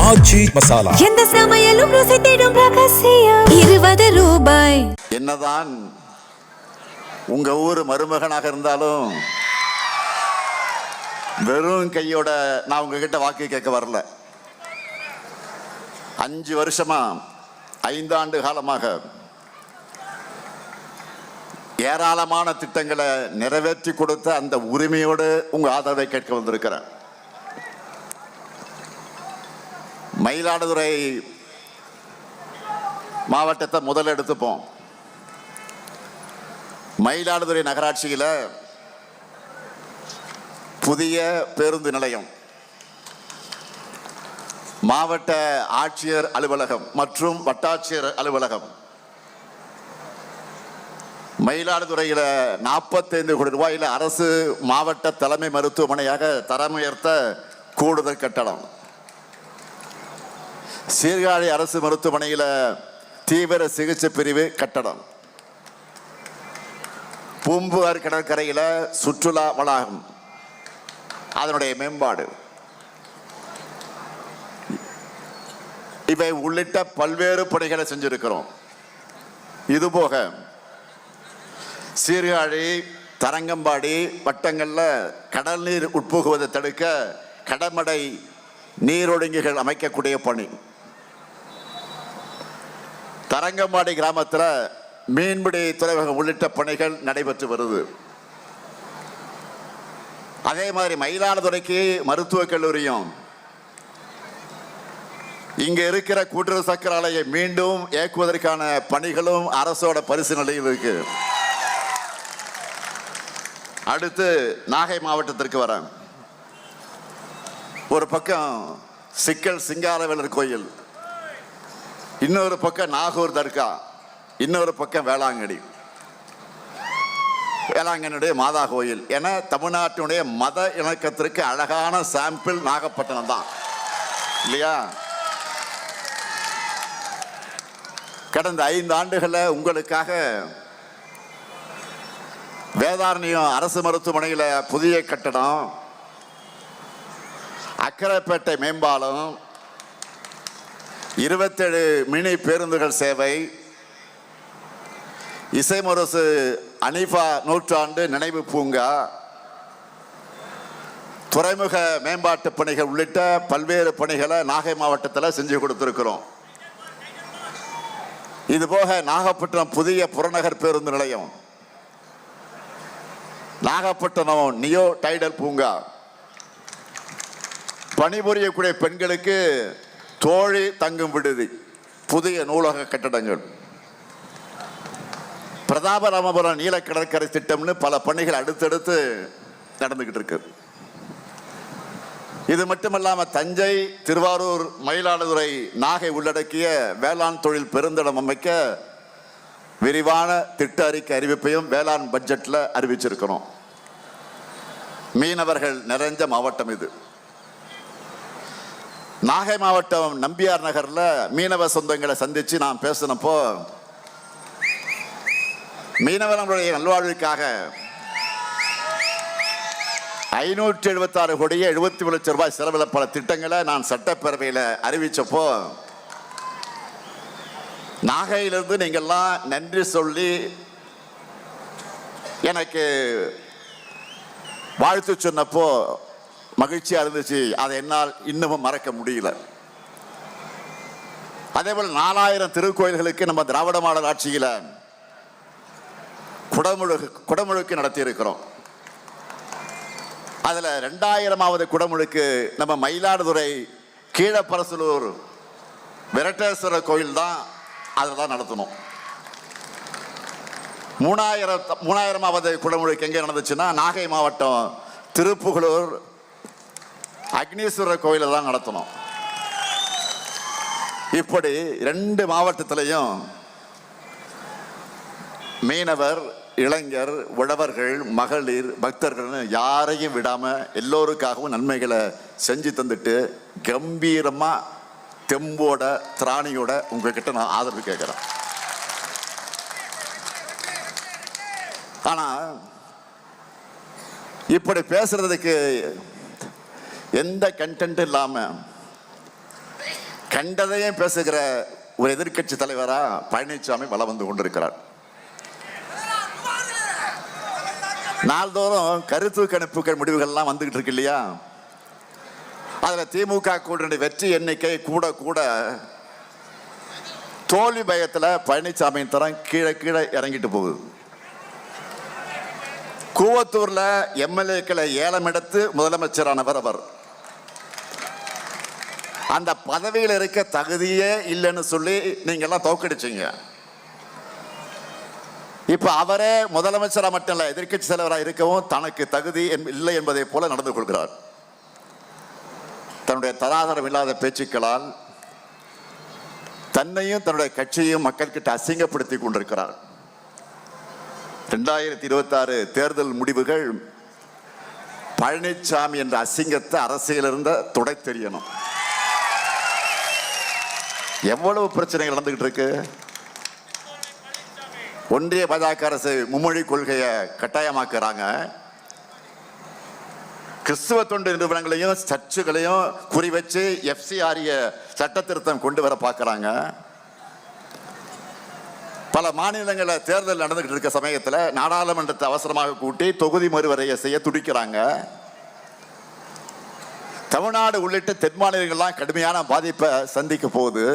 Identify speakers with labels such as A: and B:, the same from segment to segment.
A: ஆச்சி மசாலா.
B: எந்த சமையலும் ருசி தேடும் ரகசியம் 20 ரூபாய்.
C: என்னதான் உங்க ஊர் மருமகனாக இருந்தாலும் வெறும் கையோட நான் உங்ககிட்ட வாக்கு கேட்க வரல. 5 வருஷமா 5 ஆண்டு காலமாக ஏராளமான திட்டங்களை நிறைவேற்றி கொடுத்த அந்த உரிமையோடு உங்க ஆதரவை கேட்க வந்திருக்கிறேன். மயிலாடுதுறை மாவட்டத்தை முதல்ல எடுத்துப்போம். மயிலாடுதுறை நகராட்சியில் புதிய பேருந்து நிலையம், மாவட்ட ஆட்சியர் அலுவலகம் மற்றும் வட்டாட்சியர் அலுவலகம், மயிலாடுதுறையில் 45 கோடி ரூபாயில் அரசு மாவட்ட தலைமை மருத்துவமனையாக தரம் உயர்த்த கூடுதல் கட்டடம், சீர்காழி அரசு மருத்துவமனையில் தீவிர சிகிச்சை பிரிவு கட்டடம், பூம்புகார் கடற்கரையில் சுற்றுலா வளாகம் அதனுடைய மேம்பாடு, இவை உள்ளிட்ட பல்வேறு பணிகளை செஞ்சிருக்கிறோம். இதுபோக சீர்காழி தரங்கம்பாடி வட்டங்களில் கடல் நீர் உட்புகுவதை தடுக்க கடமடை நீரொழுங்கிகள் அமைக்கக்கூடிய பணி, தரங்கம்பாடி கிராமத்தில் மீன்பிடி துறைமுகம் உள்ளிட்ட பணிகள் நடைபெற்று வருது. அதே மாதிரி மயிலாடுதுறைக்கு மருத்துவக் கல்லூரியும் இங்க இருக்கிற கூட்டுறவு சக்கர ஆலையை மீண்டும் இயக்குவதற்கான பணிகளும் அரசோட பரிசீலனையில் இருக்கு. அடுத்து நாகை மாவட்டத்திற்கு வரேன். ஒரு பக்கம் சிக்கல் சிங்காரவேலர் கோயில், இன்னொரு பக்கம் நாகூர் தர்கா, இன்னொரு பக்கம் வேளாங்கண்ணி, வேளாங்கண்ணியுடைய மாதா கோயில் என தமிழ்நாட்டினுடைய மத இணக்கத்திற்கு அழகான சாம்பிள் நாகப்பட்டினம் தான் இல்லையா? கடந்த 5 ஆண்டுகளில் உங்களுக்காக வேதாரண்யம் அரசு மருத்துவமனையில் புதிய கட்டடம், அக்கரைப்பேட்டை மேம்பாலம், 27 மினி பேருந்துகள் சேவை, இசைமுரசு அனிஃபா நூற்றாண்டு நினைவு பூங்கா, துறைமுக மேம்பாட்டு பணிகள் உள்ளிட்ட பல்வேறு பணிகளை நாகை மாவட்டத்தில் செஞ்சு கொடுத்திருக்கிறோம். இதுபோக நாகப்பட்டினம் புதிய புறநகர் பேருந்து நிலையம், நாகப்பட்டினம் நியோ டைடல் பூங்கா, பணிபுரியக்கூடிய பெண்களுக்கு தோழி தங்கும் விடுதி, புதிய நூலக கட்டடங்கள், பிரதாபராமபுரம் நீல கடற்கரை திட்டம்னு பல பணிகள் அடுத்தடுத்து நடந்துகிட்டு இருக்கு. இது மட்டுமல்லாம தஞ்சை, திருவாரூர், மயிலாடுதுறை, நாகை உள்ளடக்கிய வேளாண் தொழில் பெருந்திடம் அமைக்க விரிவான திட்ட அறிக்கை அறிவிப்பையும் வேளாண் பட்ஜெட்ல அறிவிச்சிருக்கிறோம். மீனவர்கள் நிறைஞ்ச மாவட்டம் இது. நாகை மாவட்டம் நம்பியார் நகர்ல மீனவ சொந்தங்களை சந்திச்சு நான் பேசினப்போ மீனவர்களுடைய நல்வாழ்வுக்காக 576 கோடியே 73 லட்சம் ரூபாய் செலவில் பல திட்டங்களை நான் சட்டப்பேரவையில் அறிவிச்சப்போ நாகையிலிருந்து நீங்கள்லாம் நன்றி சொல்லி எனக்கு வாழ்த்து சொன்னப்போ மகிழ்ச்சியா இருந்துச்சு. அதை என்னால் இன்னமும் மறக்க முடியல. அதே போல் 4000 திருக்கோயில்களுக்கு நம்ம திராவிட மாடல் ஆட்சியில் குடமுழுக்கு நடத்தி இருக்கிறோம். அதுல 2000வது குடமுழுக்கு நம்ம மயிலாடுதுறை கீழப்பரசலூர் விரட்டேஸ்வரர் கோயில் தான் அதில் நடத்தணும். 3000வது குடமுழுக்கு எங்கே நடந்துச்சுன்னா நாகை மாவட்டம் திருப்புகலூர் அக்னீஸ்வரர் கோயில தான் நடத்தணும். இப்படி 2 மாவட்டத்திலையும் மீனவர், இளைஞர், உழவர்கள், மகளிர், பக்தர்கள்னு யாரையும் விடாம எல்லோருக்காகவும் நன்மைகளை செஞ்சு தந்துட்டு கம்பீரமா தெம்போட திராணியோட உங்ககிட்ட நான் ஆதரவு கேட்கிறேன். ஆனா இப்படி பேசுறதுக்கு எந்த கண்டென்ட் இல்லாம கண்டதையும் பேசுகிற ஒரு எதிர்க்கட்சி தலைவரா பழனிசாமி வலம் வந்து கொண்டிருக்கிறார். நாள்தோறும் கருத்து கணிப்புகள் முடிவுகள்லாம் வந்துகிட்டு இருக்கு இல்லையா? அதுல திமுக கூட்டணி வெற்றி எண்ணிக்கை கூட கூட தோல்வி பயத்துல பழனிசாமியின் தரம் கீழே கீழே இறங்கிட்டு போகுது. கூவத்தூர்ல எம்எல்ஏக்களை ஏலம் எடுத்து முதலமைச்சரானவர் அவர். அந்த பதவியில் இருக்க தகுதியே இல்லைன்னு சொல்லி நீங்க எல்லாம் தோக்கடிச்சீங்க. இப்ப அவரே முதலமைச்சரா மட்டும் இல்ல, எதிர்க்கட்சி தலைவராக இருக்கவும் தனக்கு தகுதி இல்லை என்பதை போல நடந்து கொள்கிறார். தன்னுடைய தராதரம் இல்லாத பேச்சுக்களால் தன்னையும் தன்னுடைய கட்சியையும் மக்கள் கிட்ட அசிங்கப்படுத்தி கொண்டிருக்கிறார். 2026 தேர்தல் முடிவுகள் பழனிசாமி என்ற அசிங்கத்தை அரசியலிருந்து துடை தெரியணும். எவ்வளவு பிரச்சனைகள் நடந்துகிட்டு இருக்கு. ஒன்றிய பாஜக அரசு மும்மொழி கொள்கையை கட்டாயமாக்குறாங்க. கிறிஸ்துவ தொண்டு நிறுவனங்களையும் சர்ச்சுகளையும் குறிவச்சு FCRA சட்ட திருத்தம் கொண்டு வர பார்க்கிறாங்க. பல மாநிலங்களில் தேர்தல் நடந்துகிட்டு இருக்க சமயத்தில் நாடாளுமன்றத்தை அவசரமாக கூட்டி தொகுதி மறுவரையை செய்ய துடிக்கிறாங்க. தமிழ்நாடு உள்ளிட்ட தென் மாநிலங்கள்லாம் கடுமையான பாதிப்பை சந்திக்க போகுது.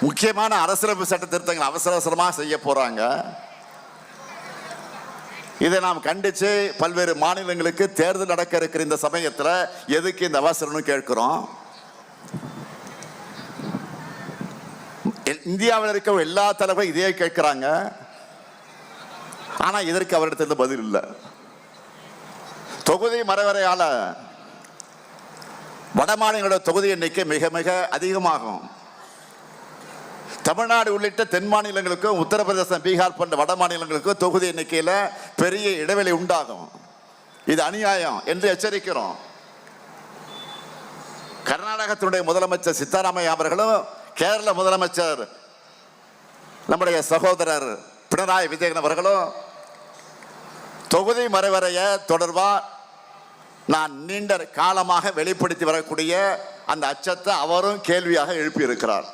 C: முக்கியமான அரசியலமைப்பு சட்ட திருத்தங்கள் அவசரமாக செய்ய போறாங்க. இதை நாம் கண்டிச்சு பல்வேறு மாநிலங்களுக்கு தேர்தல் நடக்க இருக்கிற இந்த சமயத்தில் எதுக்கு இந்த அவசரம்னு கேட்கிறோம். இந்தியாவில் இருக்க எல்லா தலைவரும் இதே கேட்கிறாங்க. ஆனா இதற்கு அவரிடத்துல பதில் இல்லை. தொகுதி மறுவரையால வட மாநிலங்களோட தொகுதி எண்ணிக்கை மிக மிக அதிகமாகும். தமிழ்நாடு உள்ளிட்ட தென் மாநிலங்களுக்கும் உத்தரப்பிரதேசம் பீகார் போன்ற வட மாநிலங்களுக்கும் தொகுதி எண்ணிக்கையில் பெரிய இடைவெளி உண்டாகும். இது அநியாயம் என்று எச்சரிக்கிறோம். கர்நாடகத்தினுடைய முதலமைச்சர் சித்தராமையா அவர்களும் கேரள முதலமைச்சர் நம்முடைய சகோதரர் பினராயி விஜயன் அவர்களும் தொகுதி மறுவரைய தொடர்பா நான் நீண்ட காலமாக வெளிப்படுத்தி வரக்கூடிய அந்த அச்சத்தை அவரும் கேள்வியாக எழுப்பியிருக்கிறார்.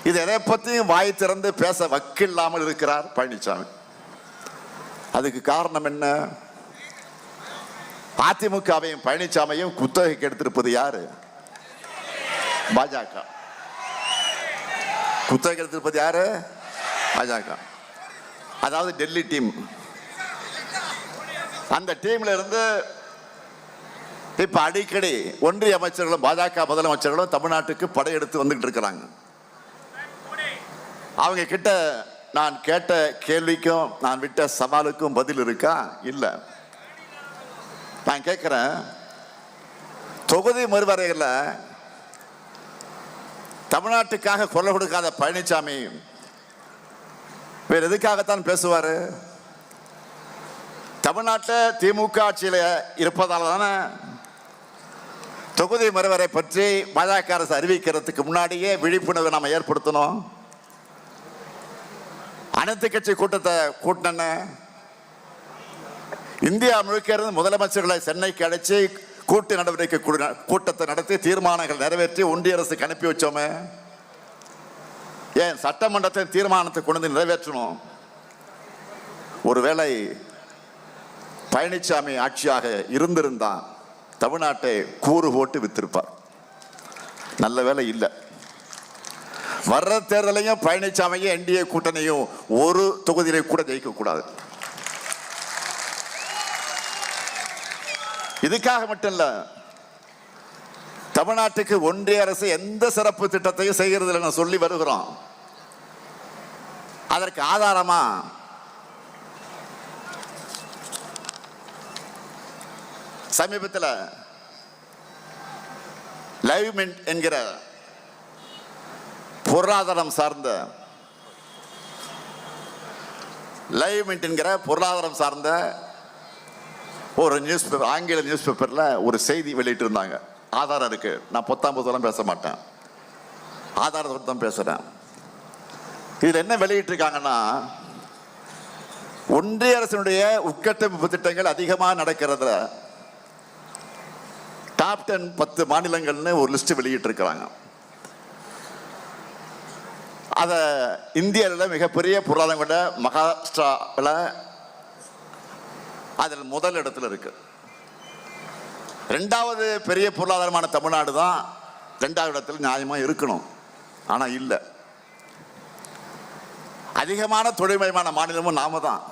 C: இது எதை பற்றியும் வாய் திறந்து பேச வக்கில்லாமல் இருக்கிறார் பழனிசாமி. அதுக்கு காரணம் என்ன? அதிமுகவையும் பழனிசாமியும் குத்தகைக்கு எடுத்திருப்பது யாரு? பாஜக. குத்தகை எடுத்திருப்பது யாரு? பாஜக. அதாவது டெல்லி டீம். அந்த டீம்ல இருந்து இப்ப அடிக்கடி ஒன்றிய அமைச்சர்களும் பாஜக முதலமைச்சர்களும் தமிழ்நாட்டுக்கு படையெடுத்து வந்துகிட்டு இருக்கிறாங்க. அவங்க கிட்ட நான் கேட்ட கேள்விக்கும் நான் விட்ட சவாலுக்கும் பதில் இருக்கா? இல்லை. நான் கேட்கிறேன், தொகுதி மறுவரையில் தமிழ்நாட்டுக்காக குரல் கொடுக்காத பழனிசாமி வேற எதுக்காகத்தான் பேசுவாரு? தமிழ்நாட்டில் திமுக ஆட்சியில் இருப்பதால தானே தொகுதி மறுவரை பற்றி பாஜக அரசு அறிவிக்கிறதுக்கு முன்னாடியே விழிப்புணர்வு நாம் ஏற்படுத்தணும். அனைத்து கட்சி கூட்டத்தை கூட்டின இந்தியா முழுக்க இருந்து முதலமைச்சர்களை சென்னைக்கு அழைச்சி கூட்டு நடவடிக்கை கூட்டத்தை நடத்தி தீர்மானங்கள் நிறைவேற்றி ஒன்றிய அரசுக்கு அனுப்பி வச்சோமே. ஏன் சட்டமன்றத்தின் தீர்மானத்தை கொண்டு நிறைவேற்றணும்? ஒருவேளை பழனிசாமி ஆட்சியாக இருந்திருந்தான் தமிழ்நாட்டை கூறு போட்டு வித்திருப்பார். நல்ல வேலை இல்லை. வர்ற தேர்தலையும் பழனிசாமியும் NDA கூட்டணியும் ஒரு தொகுதியிலே கூட ஜெயிக்க கூடாது. இதுக்காக மட்டும் இல்ல, தமிழ்நாட்டுக்கு ஒன்றிய அரசு எந்த சிறப்பு திட்டத்தையும் செய்கிறது இல்லைன்னு சொல்லி வருகிறோம். அதற்கு ஆதாரமா சமீபத்தில் லைவ் மின்ட் என்கிற பொருளாதாரம் சார்ந்த ஒரு நியூஸ் பேப்பர், ஆங்கில நியூஸ் பேப்பர்ல ஒரு செய்தி வெளியிட்டு இருந்தாங்க. ஆதாரம் இருக்கு. நான் பொத்தாம்பூத்தெல்லாம் பேச மாட்டேன், ஆதாரத்தோடு தான் பேசுறேன். இதுல என்ன வெளியிட்டு இருக்காங்கன்னா, ஒன்றிய அரசினுடைய உட்கட்டமைப்பு திட்டங்கள் அதிகமாக நடக்கிறதுல டாப் 10 10 மாநிலங்கள்னு ஒரு லிஸ்ட் வெளியிட்டிருக்கிறாங்க. அதை இந்தியாவில் மிகப்பெரிய பொருளாதாரம் கொண்ட மகாராஷ்டிராவில் அதில் முதல் இடத்துல இருக்கு. ரெண்டாவது பெரிய பொருளாதாரமான தமிழ்நாடு தான் ரெண்டாவது இடத்துல நியாயமா இருக்கணும். ஆனா இல்லை. அதிகமான தொழில்மயமான மாநிலமும் நாம தான்.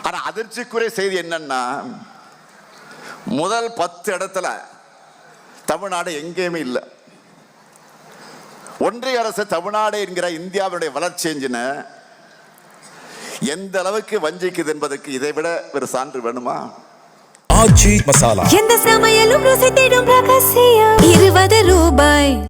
C: ஆனா அதிர்ச்சிக்குரிய செய்தி என்னன்னா, முதல் 10 இடத்துல தமிழ்நாடு எங்கேயுமே இல்லை. ஒன்றிய அரசு தமிழ்நாடு என்கிற இந்தியாவுடைய வளர்ச்சி என்ஜினை எந்த அளவுக்கு வஞ்சிக்குது என்பதற்கு இதை விட ஒரு சான்று வேணுமா?
A: ஆச்சி மசாலா
B: எந்த சமையலும் ருசி தேடும் ரகசியம் 20 ரூபாய்.